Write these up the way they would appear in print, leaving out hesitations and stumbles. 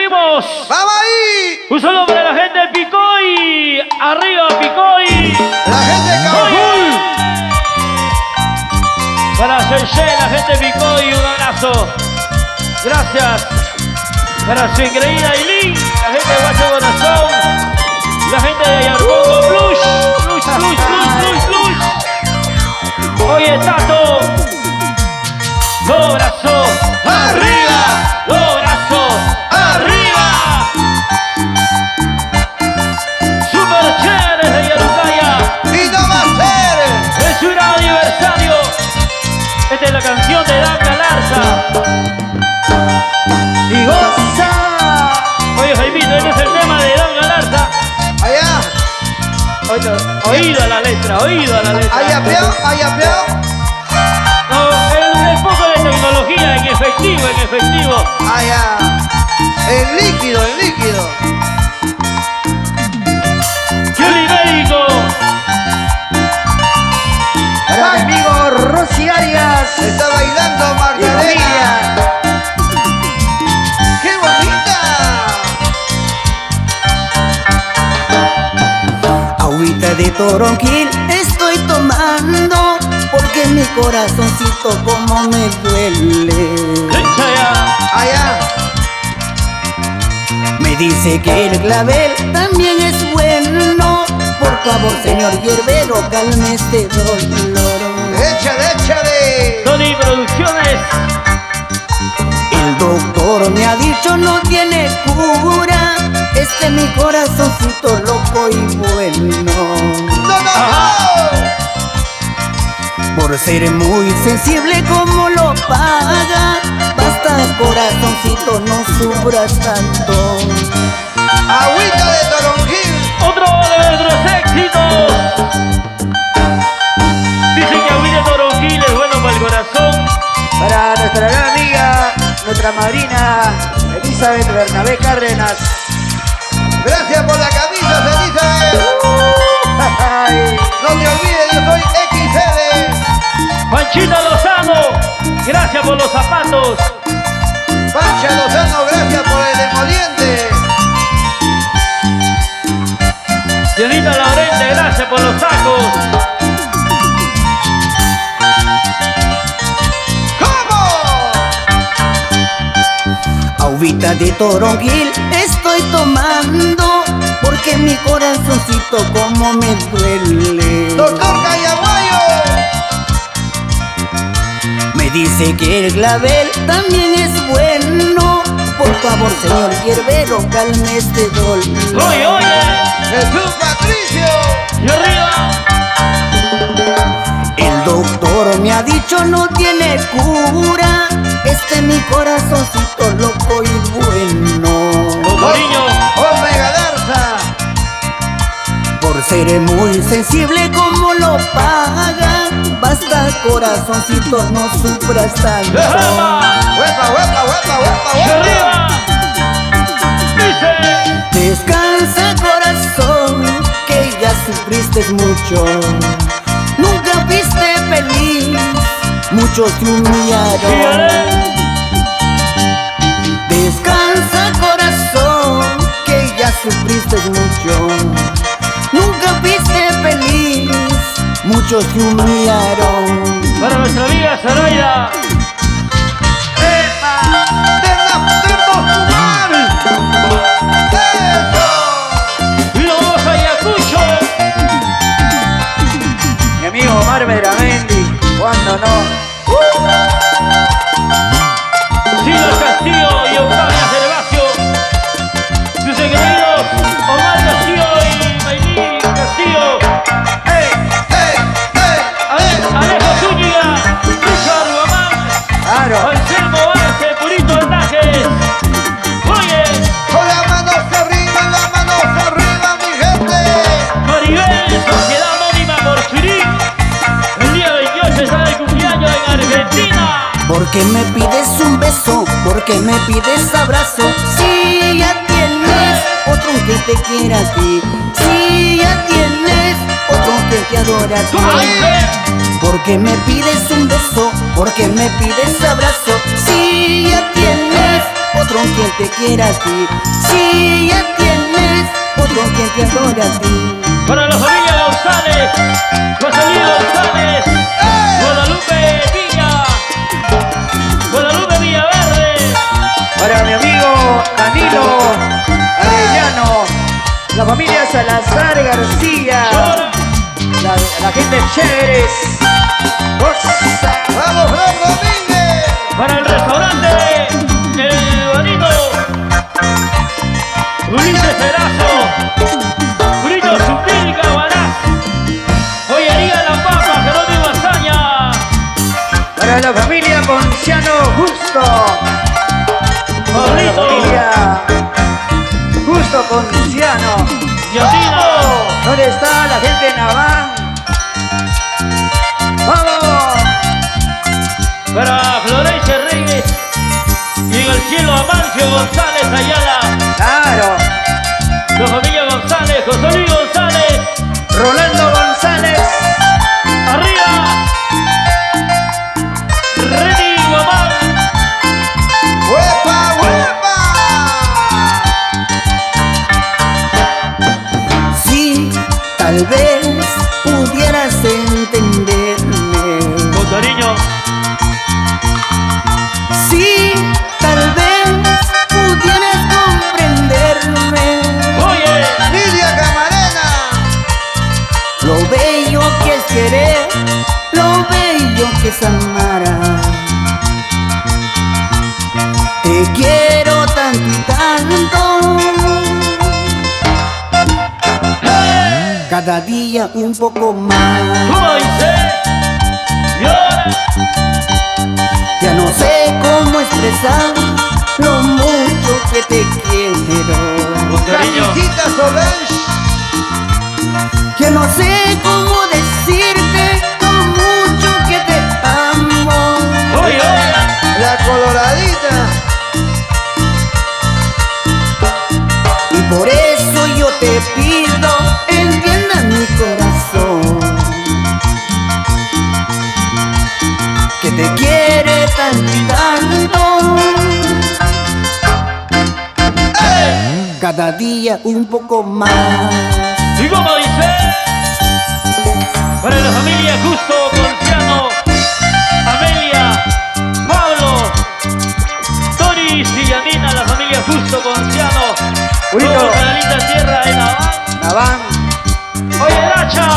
seguimos. ¡Vamos ahí! Un saludo para la gente de Picoy. Arriba, Picoy. La gente de Cancún. Para Yeye, la gente de Picoy, un abrazo. Gracias. Para su increíble Aileen, la gente de Guacho Corazón, la gente de Ayarpongo, Blush. Oye, Tato. Dos brazos ¡Arriba! Dos brazos ¡Arriba! Super chéveres de Yarucaya. ¡Y no va a ser! Es su gran aniversario. Esta es la canción de Dan Galarza. ¡Y goza! Oye, Jaimito, este es el tema de Dan Galarza. Allá, Oído a la letra, oído a la letra. allá, peón, allá, peón. No, el poco de tecnología en efectivo. Allá. En líquido, en líquido. Yuli Médico. Para mi amigo Rosy Arias. Está bailando Y Magdalena. familia. ¡Qué bonita! Agüita de toronjil estoy tomando porque mi corazoncito como me duele. Echa ya. Allá. Me dice que el clavel también es bueno. Por favor, señor hierbero, calme este dolor. Échale. Tony Producciones. El doctor me ha dicho no tiene cura. Este mi corazoncito loco y bueno. ¡No! Por ser muy sensible como lo paga. Basta corazoncito, no sufras tanto. Agüita de toronjil. Otro de nuestros éxitos. Dicen que agüita de toronjil es bueno para el corazón. Para nuestra gran amiga, nuestra madrina Elizabeth Bernabé Cárdenas. Gracias por la camisa, Elizabeth. No te olvides, yo soy XL. Panchita Lozano, gracias por los zapatos. Pancha Lozano, gracias por el emoliente. Dianita Laurente, gracias por los sacos. ¿Cómo? Agüita de toronjil estoy tomando porque mi corazoncito como me duele. Doctor Callaguayo. Me dice que el clavel también es bueno. Por favor, señor hierbero, calme este dolor. Oye, Jesús Patricio. y arriba. El doctor me ha dicho no tiene cura. Este mi corazoncito loco y bueno. Cariño. Omega Darza. Por ser muy sensible como lo paga. Basta corazoncito, no sufras tanto. ¡Ejema! Huepa. Y arriba. Dice. Descansa corazón, que ya sufriste mucho. Nunca fuiste feliz, muchos te humillaron. Síguele. Descansa corazón, que ya sufriste mucho. Nunca fuiste feliz, muchos te humillaron. Para nuestra amiga Saraya. Y nos vamos a Ayacucho. Mi amigo Omar Meramendi, cuando no. Silas Castillo y Octavia Gervasio. Sus queridos Omar Castillo y Maylin Castillo. Alejo Zúñiga, Richard Guamán, Claro. Anselmo Arce, Purito Atajes. Oye, Con las manos arriba, mi gente. Maribel, Sociedad Anónima por Churín. El día 28 está de cumpleaños en Argentina. Porque me pides un beso, porque me pides abrazo. Si ya tienes otro que te quiera a ti, si ya tienes otro que te adora a ti. Porque me pides un beso, porque me pides abrazo. Si ya tienes otro otro quien te quiera a ti. Si ya tienes otro quien te adore a ti. Para la familia González, José Luis González, Guadalupe Villa, Guadalupe Villaverde. Para mi amigo Danilo Arellano, la familia Salazar García, Llora. la gente chéveres. ¡Vamos, Flor Domínguez! Para el restaurante El Bonito, Ulises Cerazo, Brito Supilca Guarás, Joyería La Papa, Jerónimo Azaña. Para la familia Ponciano Justo, la Pablito, familia Justo Ponciano. Yandina, ¿Dónde está la gente de Naván? ¡Vamos! para Florencia Reyes y en el cielo Amancio González Ayala, Claro, la familia González, José Luis González, Rolando González. arriba, Reni Guamán, ¡Huepa, huepa! Si tal vez pudieras entenderme. con cariño, Si tal vez pudieras comprenderme. oye, ¡Lidia Camarena! Lo bello que es querer, lo bello que es amar. Te quiero tanto y tanto, cada día un poco más. como dice, llora, Ya no sé cómo expresar lo mucho que te quiero. con cariño, Hijita Solange. Ya no sé cómo decirte lo mucho que te amo. oye, oye, La coloradita. Y por eso yo te pido, entienda mi corazón, que te quiere tanto y tanto, cada día un poco más. y como dice, para la familia Justo Ponciano, Amelia, Pablo, Doris y Yanina, la familia Justo Ponciano, Bonito. todos en la linda tierra de Naván. Naván. Oye, Dacha,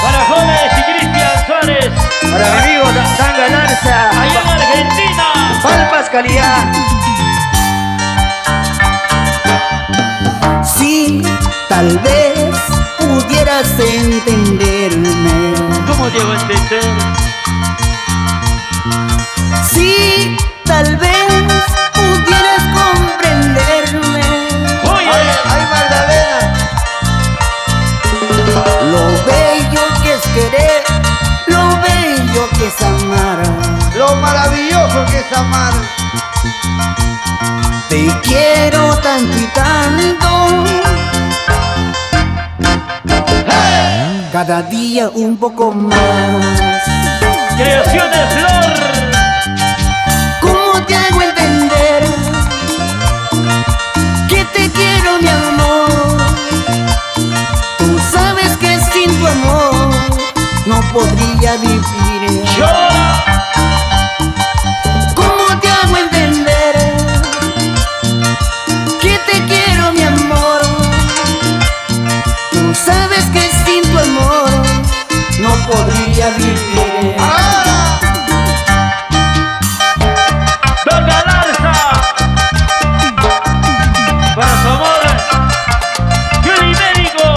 para Jóvenes y Cristian Suárez, Para mi amigo Dan Galarza. allá en Argentina. Palpas Calidad. Si tal vez pudieras entenderme. ¿Cómo llego a entender? Si tal vez pudieras comprenderme. Oye, ¡Ay, Magdalena! Lo bello que es querer, lo bello que es amar. Lo maravilloso que es amar. Te quiero tanto y tanto, cada día un poco más. Creaciones Flor, ¿Cómo te hago entender que te quiero, mi amor? Tú sabes que sin tu amor no podría vivir. llora, ¿Cómo te hago entender que te quiero, mi amor? Tú sabes que sin tu amor no podría vivir. ¡Ah! Don Galarza, para su amor, Yuli Médico,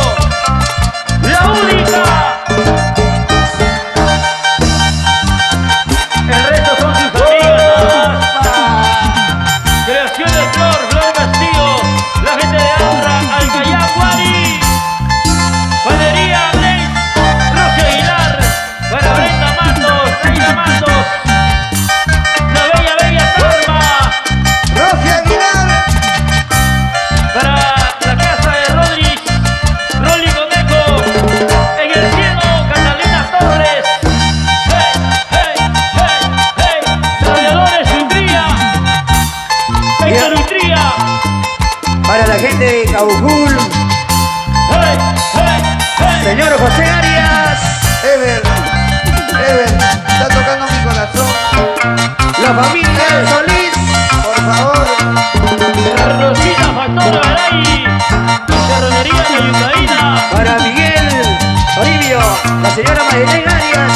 la única. Caucul. ¡Hey, hey, hey! Señor José Arias. Ever, está tocando mi corazón. La familia Solís. Por favor. Rosita Factor Garay, Carronería de Yucaína. Para Miguel Toribio. La señora Marilén Arias.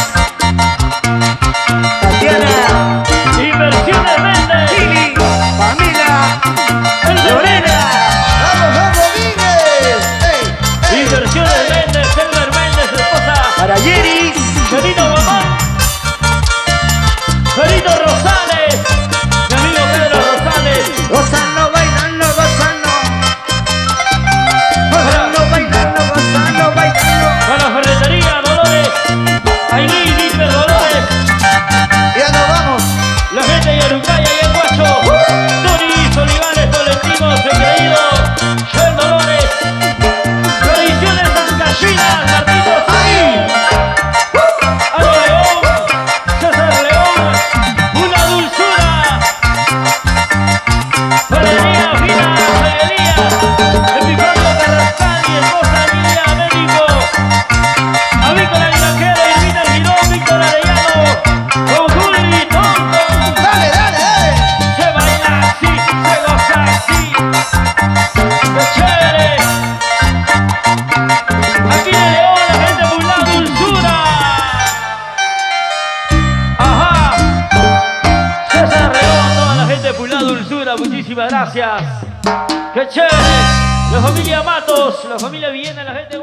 Tatiana. Inversiones Méndez. Lili. Pamela. Lorena. ¡Vamos, Miguel! ¡Ey! Inversiones Méndez, Elber Méndez, su esposa. Para Yeris. Ferito Mamón. Ferito Rosales. Mi amigo Pedro Rosales. Gozando, bailando, gozando. Gozando, bailando, gozando, bailando. Para la ferretería Dolores. Ailí, Víctor Dolores. Ya nos vamos. La gente de Uruguay y el Guacho. Tony Olivares, Tolentinos, el creído. Joel Dolores. Tradiciones Ancallinas, Martito Saí. Aro León. César León. Una dulzura. Ferrería Fina, Joyería. Epifanio Carrascal y esposa Emilia Médico. Avícola y Vaquero, Irvina Girón, Víctor Arellano. Con Juli Tonto. Dale, dale, dale. Se baila así, se goza así. ¡Qué chévere! Aquí de León, la gente por la dulzura. Ajá. César León, toda la gente por la dulzura, muchísimas gracias. ¡Qué chévere! La familia Matos, la familia Villena, la gente